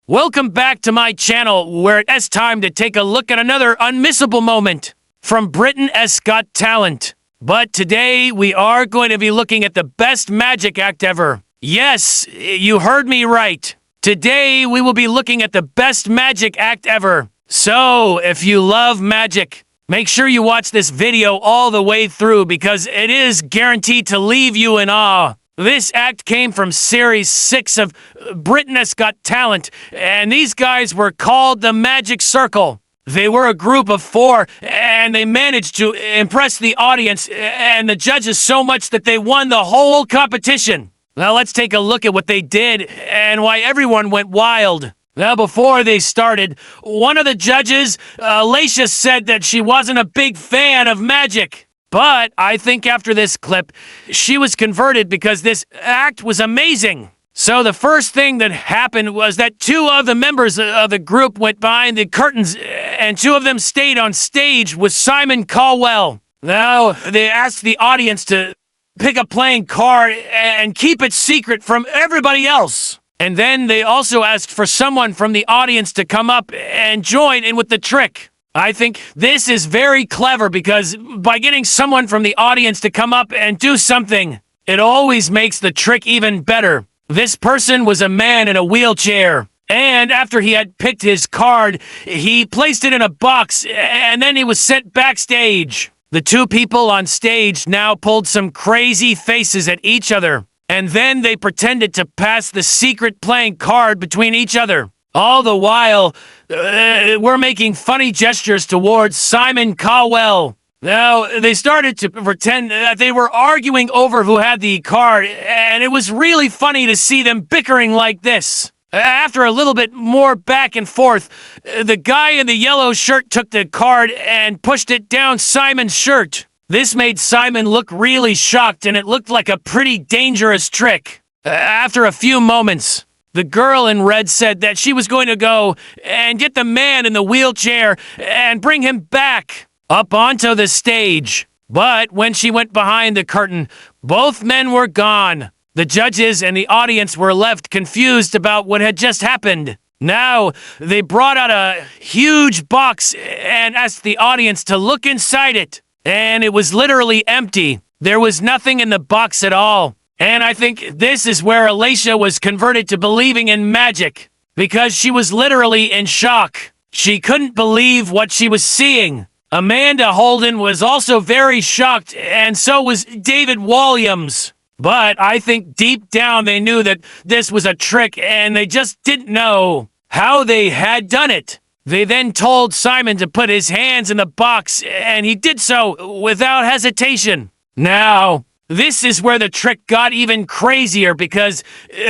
Welcome back to my channel, where it's time to take a look at another unmissable moment from Britain's Got Talent. But today, we are going to be looking at the best magic act ever. Yes, you heard me right. Today, we will be looking at the best magic act ever. So, if you love magic, make sure you watch this video all the way through because it is guaranteed to leave you in awe. This act came from Series 6 of Britain's Got Talent, and these guys were called the Magic Circle. They were a group of 4, and they managed to impress the audience and the judges so much that they won the whole competition. Now let's take a look at what they did and why everyone went wild. Now before they started, one of the judges, Alicia, said that she wasn't a big fan of magic. But I think after this clip, she was converted because this act was amazing. So the first thing that happened was that 2 of the members of the group went behind the curtains and 2 of them stayed on stage with Simon Cowell. Now, they asked the audience to pick a playing card and keep it secret from everybody else. And then they also asked for someone from the audience to come up and join in with the trick. I think this is very clever because by getting someone from the audience to come up and do something, it always makes the trick even better. This person was a man in a wheelchair, and after he had picked his card, he placed it in a box, and then he was sent backstage. The 2 people on stage now pulled some crazy faces at each other, and then they pretended to pass the secret playing card between each other. All the while, we're making funny gestures towards Simon Cowell. Now, they started to pretend that they were arguing over who had the card, and it was really funny to see them bickering like this. After a little bit more back and forth, the guy in the yellow shirt took the card and pushed it down Simon's shirt. This made Simon look really shocked, and it looked like a pretty dangerous trick. After a few moments, the girl in red said that she was going to go and get the man in the wheelchair and bring him back up onto the stage. But when she went behind the curtain, both men were gone. The judges and the audience were left confused about what had just happened. Now, they brought out a huge box and asked the audience to look inside it. And it was literally empty. There was nothing in the box at all. And I think this is where Alicia was converted to believing in magic, because she was literally in shock. She couldn't believe what she was seeing. Amanda Holden was also very shocked, and so was David Williams. But I think deep down they knew that this was a trick, and they just didn't know how they had done it. They then told Simon to put his hands in the box, and he did so without hesitation. Now, this is where the trick got even crazier because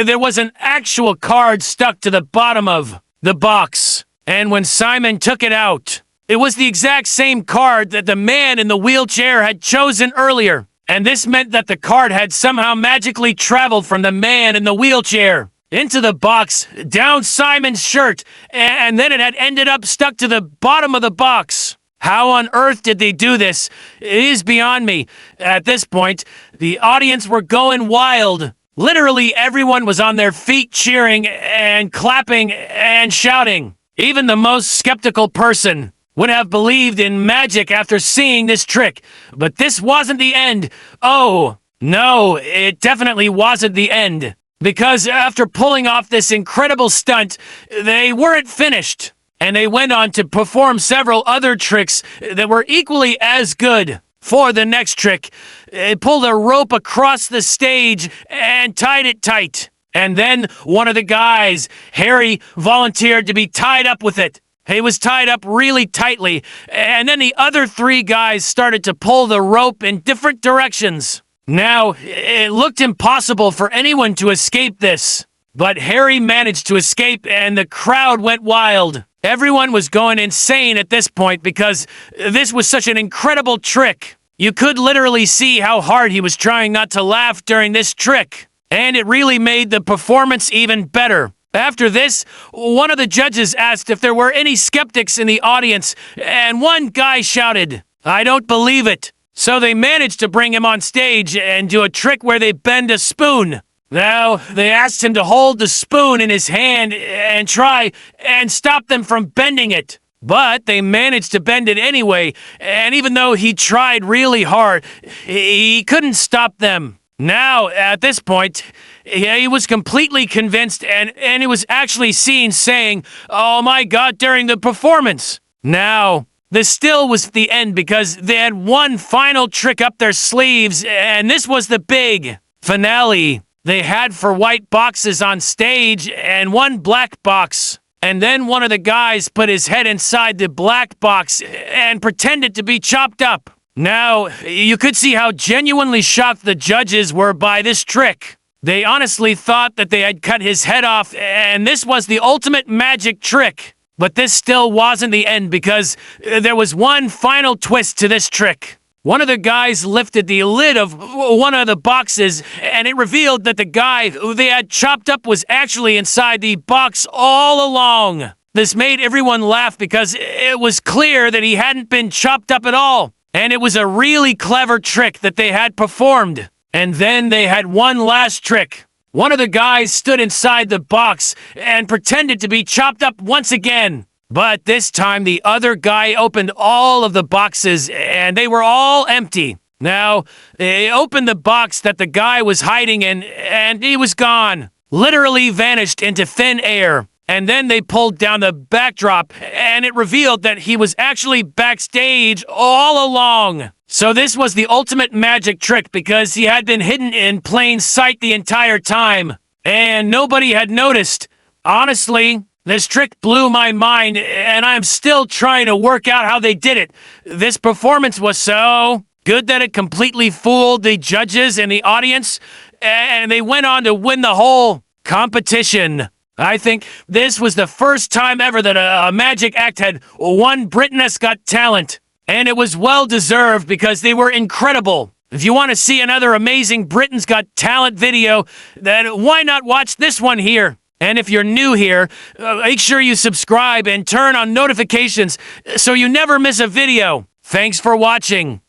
there was an actual card stuck to the bottom of the box. And when Simon took it out, it was the exact same card that the man in the wheelchair had chosen earlier. And this meant that the card had somehow magically traveled from the man in the wheelchair into the box, down Simon's shirt, and then it had ended up stuck to the bottom of the box. How on earth did they do this? It is beyond me. At this point, the audience were going wild. Literally everyone was on their feet cheering and clapping and shouting. Even the most skeptical person would have believed in magic after seeing this trick. But this wasn't the end. Oh, no, it definitely wasn't the end. Because after pulling off this incredible stunt, they weren't finished. And they went on to perform several other tricks that were equally as good. For the next trick, they pulled a rope across the stage and tied it tight. And then one of the guys, Harry, volunteered to be tied up with it. He was tied up really tightly, and then the other 3 guys started to pull the rope in different directions. Now, it looked impossible for anyone to escape this. But Harry managed to escape, and the crowd went wild. Everyone was going insane at this point because this was such an incredible trick. You could literally see how hard he was trying not to laugh during this trick. And it really made the performance even better. After this, one of the judges asked if there were any skeptics in the audience, and one guy shouted, "I don't believe it." So they managed to bring him on stage and do a trick where they bend a spoon. Now, they asked him to hold the spoon in his hand and try and stop them from bending it. But they managed to bend it anyway, and even though he tried really hard, he couldn't stop them. Now, at this point, he was completely convinced, and he was actually seen saying, "Oh my God," during the performance. Now, this still was the end because they had one final trick up their sleeves, and this was the big finale. They had 4 white boxes on stage and 1 black box. And then one of the guys put his head inside the black box and pretended to be chopped up. Now, you could see how genuinely shocked the judges were by this trick. They honestly thought that they had cut his head off, and this was the ultimate magic trick. But this still wasn't the end because there was one final twist to this trick. One of the guys lifted the lid of one of the boxes, and it revealed that the guy who they had chopped up was actually inside the box all along. This made everyone laugh because it was clear that he hadn't been chopped up at all. And it was a really clever trick that they had performed. And then they had one last trick. One of the guys stood inside the box and pretended to be chopped up once again. But this time the other guy opened all of the boxes and they were all empty. Now, they opened the box that the guy was hiding in and he was gone. Literally vanished into thin air. And then they pulled down the backdrop, and it revealed that he was actually backstage all along. So this was the ultimate magic trick because he had been hidden in plain sight the entire time. And nobody had noticed. Honestly, this trick blew my mind, and I'm still trying to work out how they did it. This performance was so good that it completely fooled the judges and the audience, and they went on to win the whole competition. I think this was the first time ever that a magic act had won Britain's Got Talent. And it was well-deserved because they were incredible. If you want to see another amazing Britain's Got Talent video, then why not watch this one here? And if you're new here, make sure you subscribe and turn on notifications so you never miss a video. Thanks for watching.